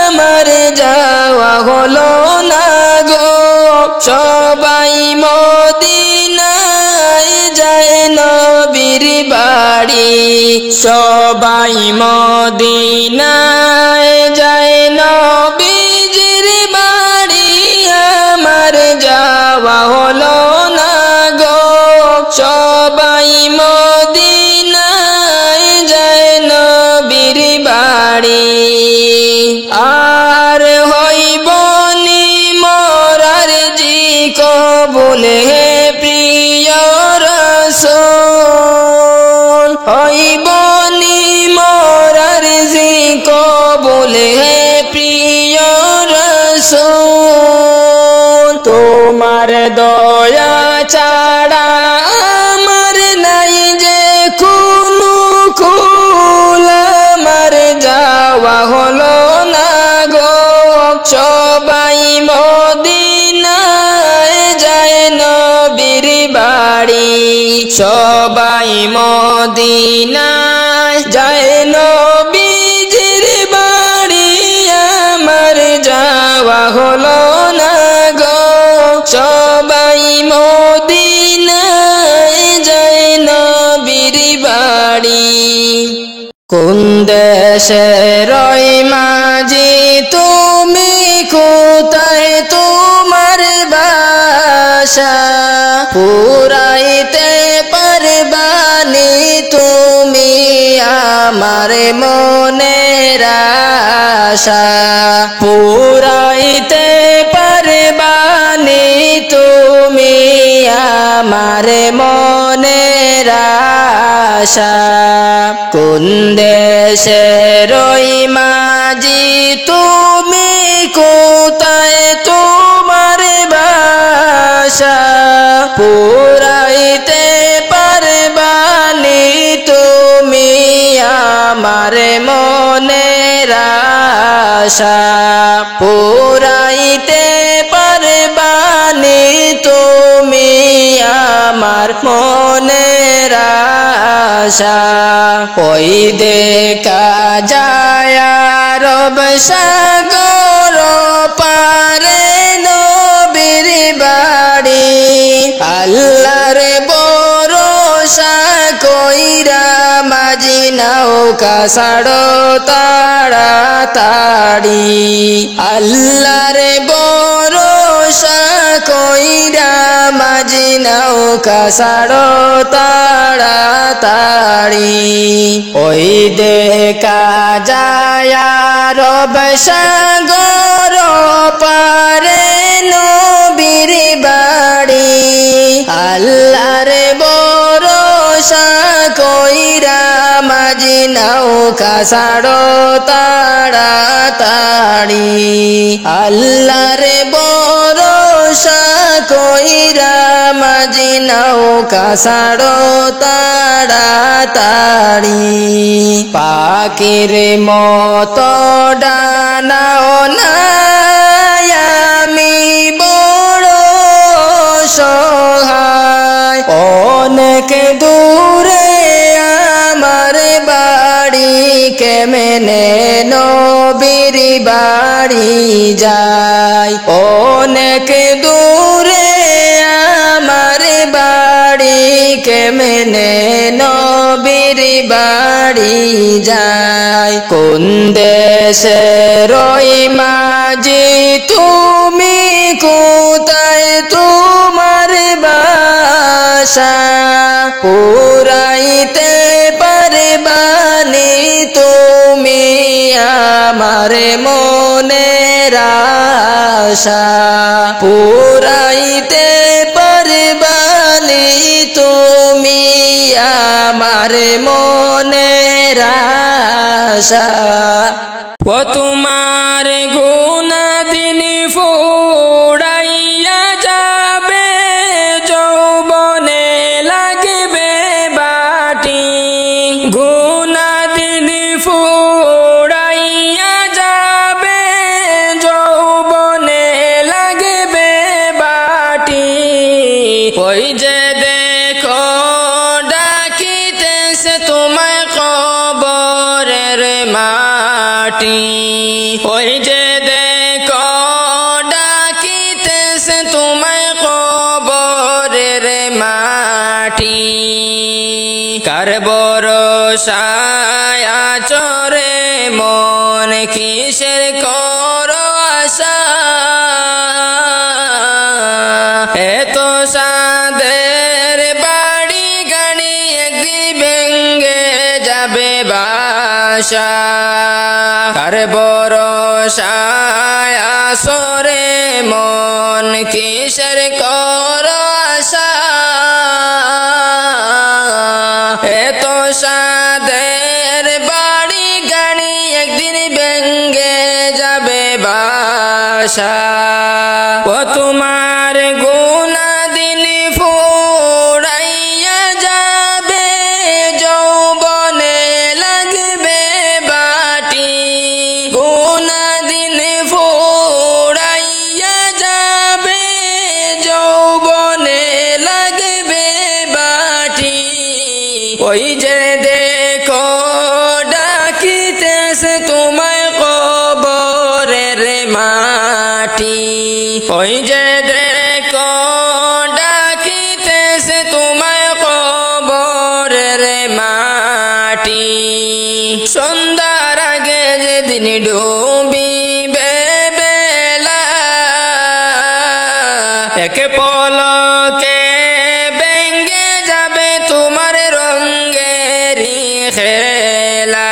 আমার যাওয়া হলো না গো সবাই মদিনায় যায় নবীর বাড়ি সবাই মদিনায় যায় নবীজির বাড়ি আমার যাওয়া হলো না গো সবাই মদিনায় যায় নবীর বাড়ি আর হইব নি মোরার জি কবুল হে প্রিয় রাসূল হইব নি মোরার জি কবুল হে প্রিয় রাসূল তোমার দয়া ছাড়া আমার নাই যে কোনো কুল আমার যাওয়া হলো না গো সবাই মদিনায় যায় নবীর বাড়ি সবাই মদিনায় যায় নবীজির বাড়ি আমার যাওয়া হলো না গো সবাই মদিনায় যায় নবীর বাড়ি কোন দেশে রই মাঝি তুমি কোথায় তোমার বাসা পুরাইতে পারবানি তুমি আমার মনের আশা পুরাইতে পারবানি তুমি আমার মনের আশা কোন দেশে রই মাঝি তুমি কোথায় তোমার বাসা পুরাইতে পারবানি তুমি আমার মনের আশা পুরাইতে পারবানি তুমি আমার মনের আশা ওই দেখা যায় রব সাগর পারে নবীর বাড়ি আল্লাহর ভরসা কইরা মাঝি নৌকা ছাড়ো তাড়াতাড়ি আল্লাহর ভরসা কইরা মাঝি নৌকা ছাড়ো তাড়াতাড়ি ওই দেখা যায় রব সাগর পারে নবীর বাড়ি আল্লাহর ভরসা কইরা মাঝি নৌকা ছাড়ো তাড়াতাড়ি আল্লাহর ভরসা কইরা মাঝি নৌকা ছাড়ো তাড়াতাড়ি পাখির মতো ডানাও নাই আমি বড় সহায় অনেক দূরে আমার বাড়ি কেমনে নবীর বাড়ি যায় অনেক দূরে আমার বাড়ি কেমনে নবীর বাড়ি যায় কোন দেশে রই মাঝি তুমি কোথায় তোমার বাসা পুরাইতে পারবানি তুমি আমার মনের আশা পুরাইতে পারবানি তুমি আমার মনের আশা ও তোমার তোমার গুনাহ দিন ফুরাইয়া যাবে যৌবনে লাগবে বাটি গুনাহ দিন ফুরাইয়া যাবে যৌবনে লাগবে বাটি ওই যে দেখো ডাকিতেছে তোমায় কবরের মাটি ওই যে দেখো ডাকিতেছে তোমায় কবরের মাটি কার ভরসায় আছো রে মন কিসের করো আশা এত সাদের বাড়ি গাড়ি একদিন ভেঙ্গে যাবে বাসা কার ভরসায় আছো রে মন কিসের করো আশা এত সাদের বাড়ি গাড়ি একদিন ভেঙ্গে যাবে বাসা ও তোমার গুনাহ দিন ফুরাইয়া যাবে যৌবনে লাগবে বাটি গুনাহ দিন ফুরাইয়া যাবে যৌবনে লাগবে বাটি ওই যে দেখো ডাকিতেছে তোমায় কবরের মাটি ওই যে দেখো ডাকিতেছে তোমায় কবরের মাটি সন্ধ্যার আগে যেদিন ডুবিবে বেলা এক পলকে ভেঙ্গে যাবে তোমার রঙ্গেরি খেলা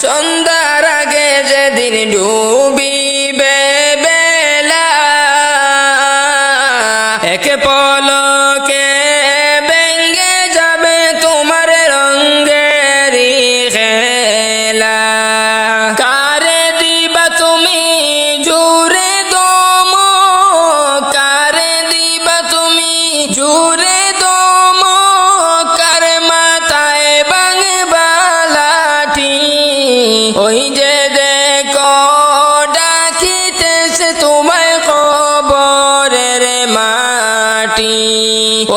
সন্ধ্যার আগে যেদিন ডুবিবে বেলা এক পলকে ভেঙ্গে যাবে তোমার রঙ্গেরি খেলা কারে দিবা তুমি জুড়ে দম কারে দিবা তুমি জুড়ে দম কার মাথায় ভাঙবা লাঠি ওই যে দেখো ডাকিতেছে তোমায় কবরের মাটি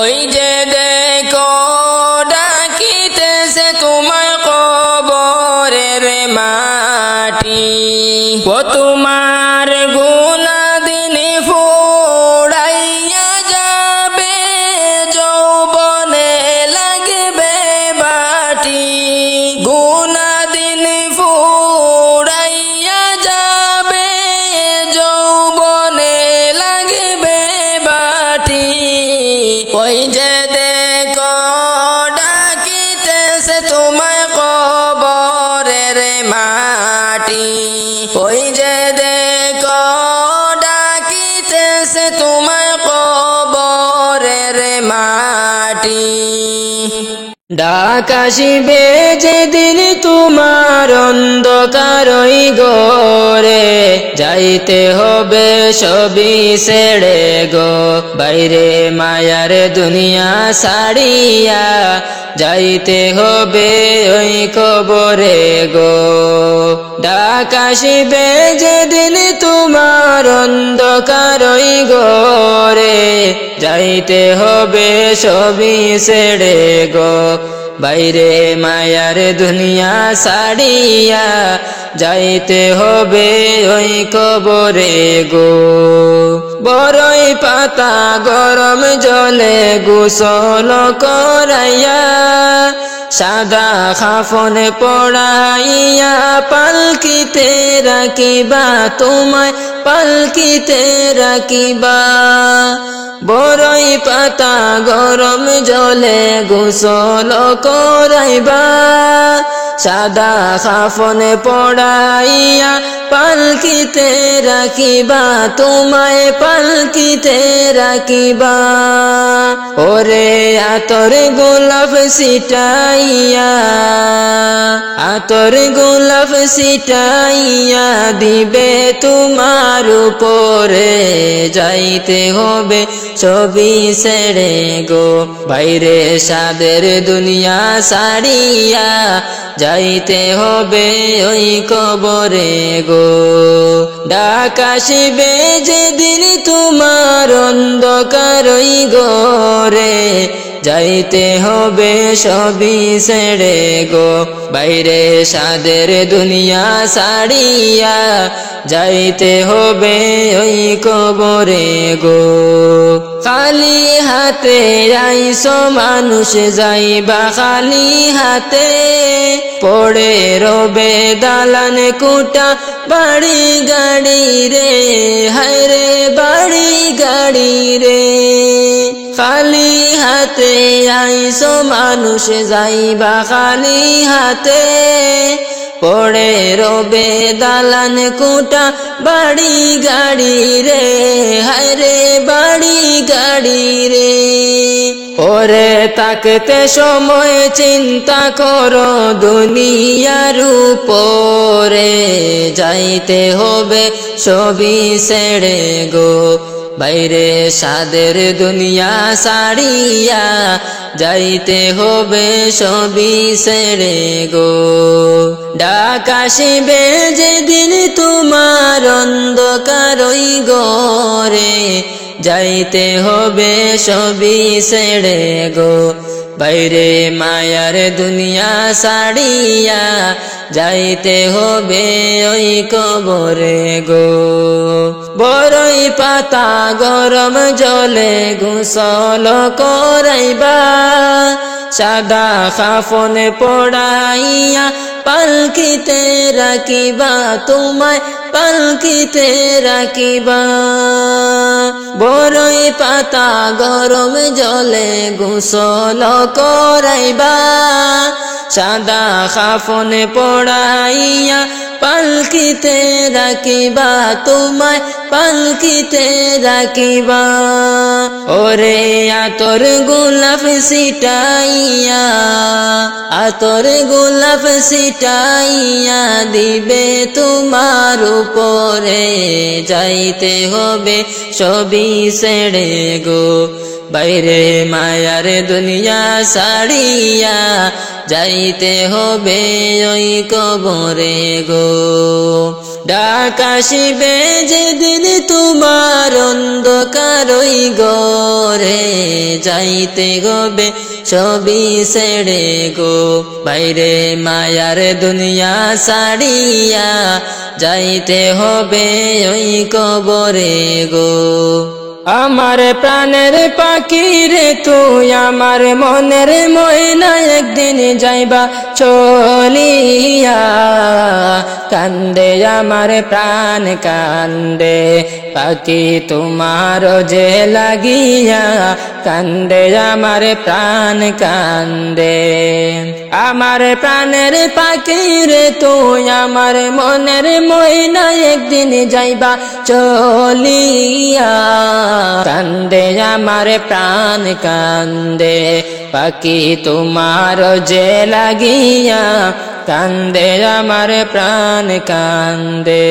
ওই যে দেখো ডাকিতেছে তোমায় কবরের মাটি ও তোমার গুনাহ দিন ফুরাইয়া যাবে যৌবনে লাগবে বাটি গুনাহ দিন ফুরাইয়া যাবে যৌবনে লাগবে বাটি ওই যে দেখো ডাকিতেছে তোমায় কবরের মাটি ওই যে দেখো ডাকিতেছে তোমায় কবরের মাটি ডাক আসিবে যেদিন তোমার অন্ধকারই ঘরে যাইতে হবে সবই ছেড়ে গো বাইরে মায়ার দুনিয়া ছাড়িয়া যাইতে হবে ওই কবরে গো ডাক আসিবে যেদিন তোমার অন্ধকারই ঘরে যাইতে হবে সবই ছেড়ে গো বাইরে মায়ার দুনিয়া ছাড়িয়া যাইতে হবে ওই কবরে গো বড়ই পাতা গরম জলে গোসল করাইয়া সাদা কাফন পড়াইয়া পালকিতে রাখিবা তোমায় পালকিতে রাখিবা বড়ই পাতা গরম জলে গোসল করাইবা সাদা কাফন পড়াইয়া পালকিতে রাখিবা, তোমায় পালকিতে রাখিবা। ওরে আতর গোলাপ ছিটাইয়া, আতর গোলাপ ছিটাইয়া দিবে তোমার উপরে, যাইতে হবে ছবি ছেড়ে গো, বাইরে সাদের দুনিয়া ছাড়িয়া, যাইতে হবে ওই কবরে গো। ডাক আসিবে যেদিন তোমার অন্ধকার ওই ঘরে, যাইতে হবে সবই ছেড়ে গো, বাইরে সাদের দুনিয়া ছাড়িয়া, যাইতে হবে ওই কবরে গো। খালি হাতে আইসো মানুষ যাইবা খালি হাতে, পড়ে রবে দালান কুটা বাড়ি গাড়ি রে, হায় রে বাড়ি গাড়ি রে। খালি হাতে আইসো মানুষ যাইবা খালি হাতে, পড়ে রবে দালান কুটা বাড়ি গাড়ি রে, হায় রে বাড়ি গাড়ি রে। ওরে তাকতে সময় চিন্তা করো দুনিয়ার উপরে, যাইতে হবে সবই ছেড়ে গো, বাইরে সাদের দুনিয়া ছাড়িয়া, যাইতে হবে সবই ছেড়ে গো। ডাক আসিবে যেদিন তোমার অন্ধকার ওই ঘরে, যাইতে হবে সবই ছেড়ে গো, বাইরে মায়ার দুনিয়া ছাড়িয়া, যাইতে হবে ওই কবরে গো। বড়ই পাতা গরম জলে গোসল করাইবা, সাদা কাফন পড়াইয়া পালকিতে রাখিবা, তোমায় পালকিতে রাখিবা। বড়ই পাতা গরম জলে গোসল করাইবা, সাদা কাফন পড়াইয়া পালকিতে রাখিবা, তোমায় পালকিতে রাখিবা। ওরে আতর গোলাপ ছিটাইয়া, আতর গোলাপ ছিটাইয়া দিবে তোমার উপরে, যাইতে হবে সবই ছেড়ে গো, বাইরে মায়ার দুনিয়া ছাড়িয়া, যাইতে হবে ওই কবরে গো। ডাক আসিবে যেদিন তোমার অন্ধকার ওই ঘরে, যাইতে হবে সবই ছেড়ে গো, বাইরে মায়ার দুনিয়া ছাড়িয়া, যাইতে হবে ওই কবরে গো। আমার প্রাণের পাখি রে তুই আমার মনের ময়না, একদিন যাইবা চলিয়া, কান্দে আমার প্রাণ কান্দে, পাখি তোমার যে লাগিয়া, কান্দে আমার প্রাণ কান্দে। আমার প্রাণের পাখি রে তুই আমার মনের ময়না, একদিন যাইবা চলিয়া, কান্দে আমার প্রাণ কান্দে, পাখি তোমার যে লাগিয়া, কান্দে আমার প্রাণ কান্দে।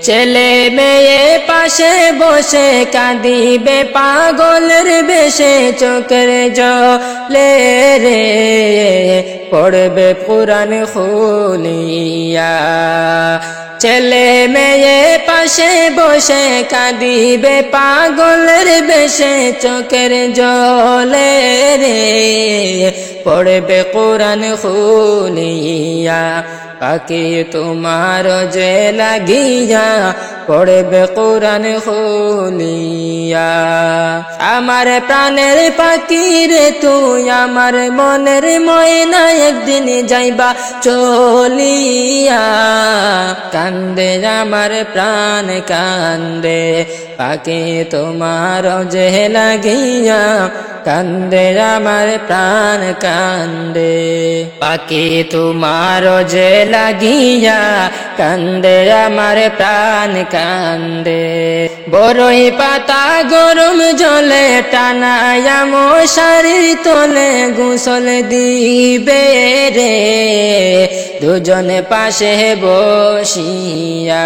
ছেলে মেয়ে পাশে বসে কাঁদিবে পাগলের বেশে, চোখের জলে রে পড়বে পুরাণ খুলিয়া। ছেলে মেয়ে পাশে বসে কাঁদিবে পাগলের বেশে, চোখের জলে রে পড়বে কুরআন খুলিয়া, পাখি তোমার যে লাগিয়া, পড়বে কোরআন খুলিয়া। আমার প্রাণের পাখি রে তুই আমার মনের ময়না একদিন যাইবা চলিয়া। কান্দে আমার প্রাণ কান্দে পাখি তোমার যে লাগিয়া। কান্দে আমার প্রাণ কান্দে পাখি তোমার যে লাগিয়া। কান্দে আমার প্রাণ কান্দে বড়ই পাতা গরম জলে টানায়া মশারির তলে গোসল দিবে রে। দুজনে পাশে বসিয়া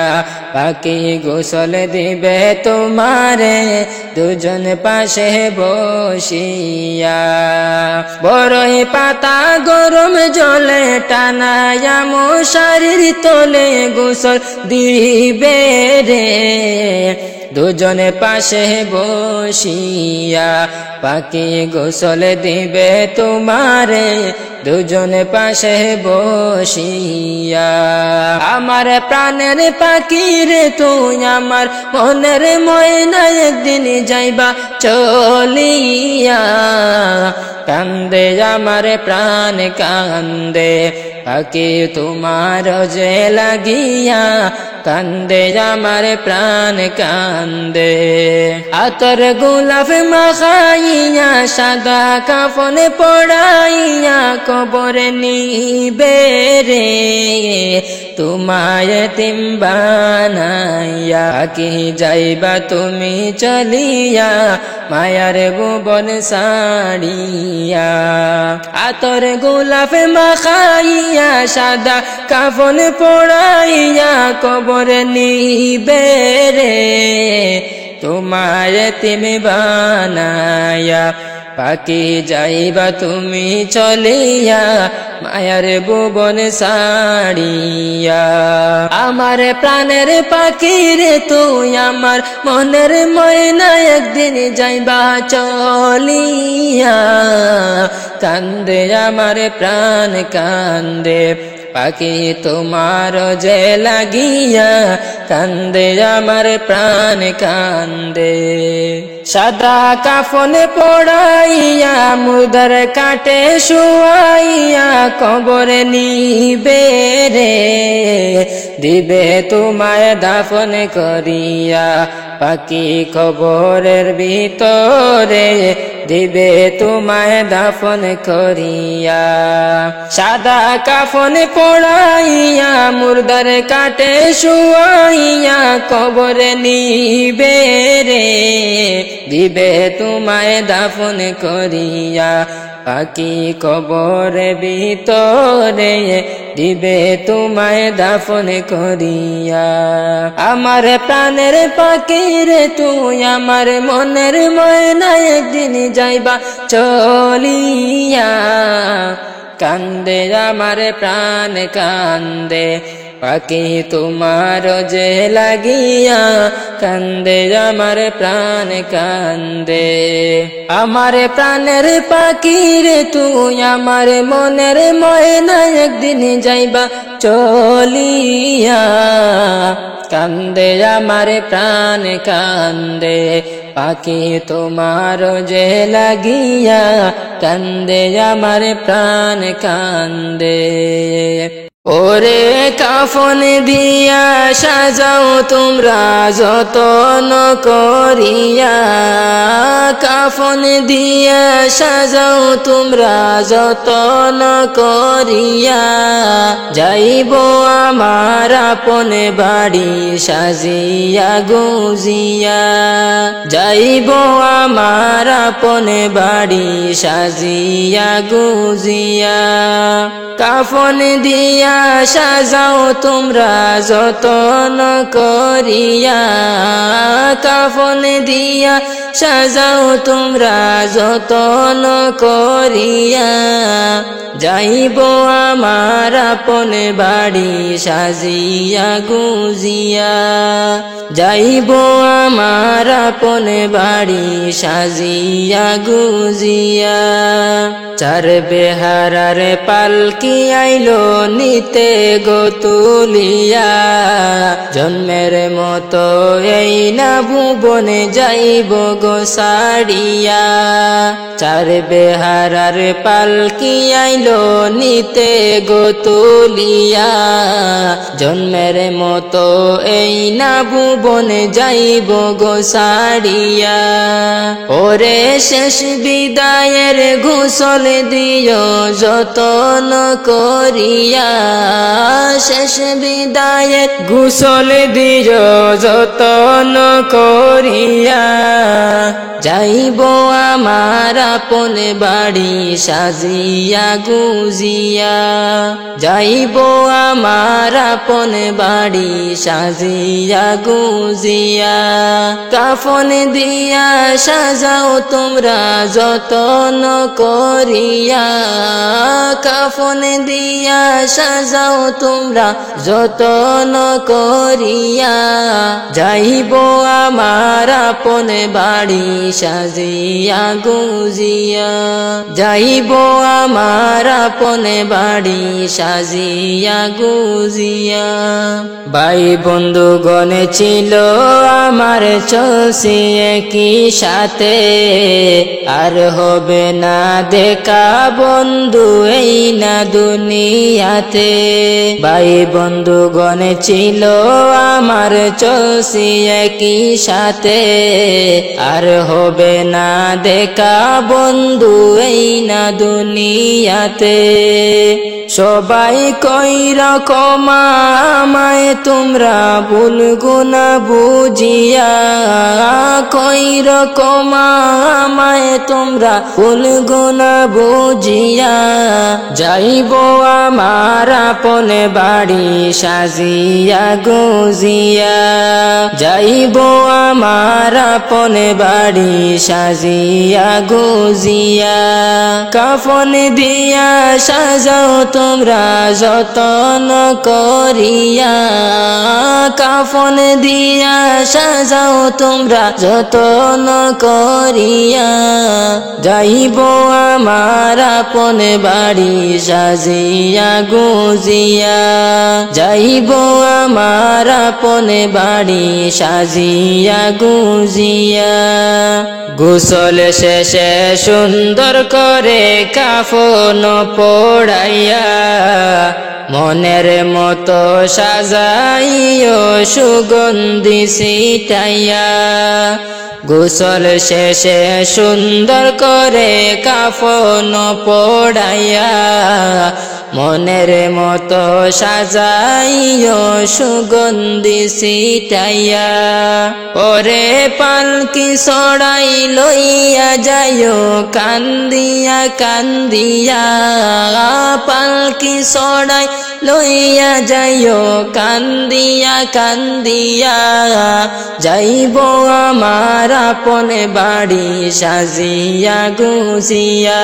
পাখি গোসল দিবে তোমারে। দুজন পাশে বসিয়া বড়ই পাতা গরম জলে টানায়া মশারির তলে গোসল দিবে রে। দুজনে পাশে বসিয়া পাখি গোসল দিবে তোমারে। দুজনে পাশে বসিয়া আমার প্রাণের পাখি রে তুই আমার মনের ময়না একদিন যাইবা চলিয়া। কান্দে আমার প্রাণ কান্দে পাখি তোমার যে লাগিয়া। কান্দে আমার প্রাণ কান্দে আতর গোলাপ মাখাইয়া সাদা কাফন পড়াইয়া কবরে নিবে রে। তোমায় এতিম বানাইয়া কি যাইবা তুমি চলিয়া। মায়ার ভুবন সাড়িয়া আতর গোলাপ মাখাইয়া সাদা কাফন পড়াইয়া কবরে নিবে রে। তোমায় এতিম বানাইয়া পাখি যাইবা তুমি চলিয়া। মায়ার ভুবন সাড়িয়া আমার প্রাণের পাখি রে তুই আমার মনের ময়না একদিন যাইবা চলিয়া। কান্দে আমার প্রাণ কান্দে পাখি তোমার যে লাগিয়া। কান্দে আমার প্রাণ কান্দে সাদা কাফন পড়াইয়া মুর্দার কাটে শুয়াইয়া কবরে নিবে রে। দিবে তোমায় দাফন করিয়া পাখি কবরের ভিতরে। দিবে তোমায় দাফন করিয়া সাদা কাফন পড়াইয়া মুর্দার কাটে শুয়াইয়া কবরে নিবে রে। দিবে তোমায় দাফন করিয়া পাখি কবরে ভিতরে। দিবে তোমায় দাফন করিয়া আমার প্রাণের পাখি রে তুই আমার মনের ময়না একদিন যাইবা চলিয়া। কান্দে আমার প্রাণ কান্দে পাখি তোমার যে লাগিয়া। কান্দে আমার প্রাণ কান্দে আমার প্রাণের পাখি রে তুই আমার মনের ময়না একদিন যাইবা চলিয়া। কান্দে আমার প্রাণ কান্দে পাখি তোমার যে লাগিয়া। কান্দে আমার প্রাণ কান্দে ওরে কাফন দিয়া সাজাও তোমরা যতন করিয়া। কাফন দিয়া সাজাও তোমরা যতন করিয়া। যাইব আমার আপন বাড়ি সাজিয়া গুজিয়া। যাইব আমার আপন বাড়ি সাজিয়া গুজিয়া। কাফন দিয়া সাজাও তোমরা যতন করিয়া। কাফন দিয়া সাজাও তোমরা যতন করিয়া। যাইব আমার আপন বাড়ি সাজিয়া গুজিয়া। যাইব আমার আপন বাড়ি সাজিয়া গুজিয়া। চার বেহারার পালকি আইলো নিতে গো তুলিয়া, জন্মের মতো এই না ভুবনে যাইব গো সাড়িয়া। চার বেহারার পালকি আইলো নিতে গো তুলিয়া, জন্মের মতো এই না ভুবনে যাইব গো সাড়িয়া। ওরে শেষ বিদায়ের গোসল দিও যতন করিয়া, শেষ বিদায়ের গোসল দিও যতন করিয়া। যাইব আমার আপন বাড়ি সাজিয়া গুজিয়া, যাইব আমার আপন বাড়ি সাজিয়া গুজিয়া। কাফন দিয়া সাজাও তোমরা যতন করিয়া, কাফন দিয়া সাজাও তোমরা যতন করিয়া। যাইব আমার আপন বাড়ি সাজিয়া গুজিয়া, যাইব আমার আপন বাড়ি সাজিয়া গুজিয়া। ভাই বন্ধুগণ ছিল আমার চলছি একই সাথে, আর হবে না দেখা বন্ধু এই না দুনিয়াতে। ভাই বন্ধুগণ ছিল আমার চলছি একই সাথে, আর হবে না দেখা বন্ধু এই না দুনিয়াতে। সবাই কই রকম আমায় তোমরা ভুলগো না বুঝিয়া, কই রকম আমায় তোমরা ভুলগো না বুঝিয়া। যাইব আমার আপন বাড়ি সাজিয়া গুজিয়া, যাইব আমার আপন বাড়ি সাজিয়া গুজিয়া। কাফন দিয়া সাজাও তোমরা যতন করিয়া, কাফন দিয়া সাজাও তোমরা যতন করিয়া। যাইব আমার আপন বাড়ি সাজিয়া গুজিয়া, যাইব আমার আপন বাড়ি সাজিয়া গুজিয়া। গোসল শেষে সুন্দর করে কাফন পড়াইয়া, মনের মতো সাজাইও সুগন্ধি ছিটাইয়া। গোসল শেষে সুন্দর করে কাফন পড়াইয়া, মনের মতো সাজাইও সুগন্ধি ছিটাইয়া। ওরে পালকি সড়াই লইয়া যাইও কান্দিয়া কান্দিয়া, পালকি সড়াই লইয়া যাইও কান্দিয়া কান্দিয়া। যাইব আমার আপন বাড়ি সাজিয়া গুজিয়া,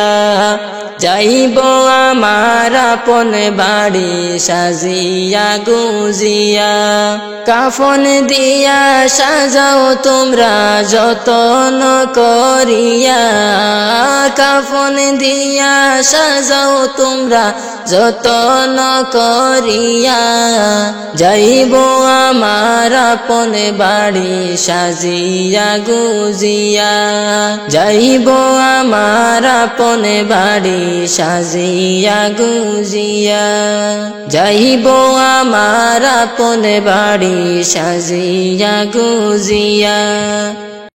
যাইব আমার আপন বাড়ি সাজিয়া গুজিয়া। কাফন দিয়া সাজাও তোমরা যতন করিয়া, কাফন দিয়া সাজাও তোমরা যতন করিয়া। যাইব আমার আপন বাড়ি সাজিয়া গুজিয়া, যাইব আমার আপন বাড়ি সাজিয়া গুজিয়া, যাইব আমার আপন বাড়ি সাজিয়া গুজিয়া।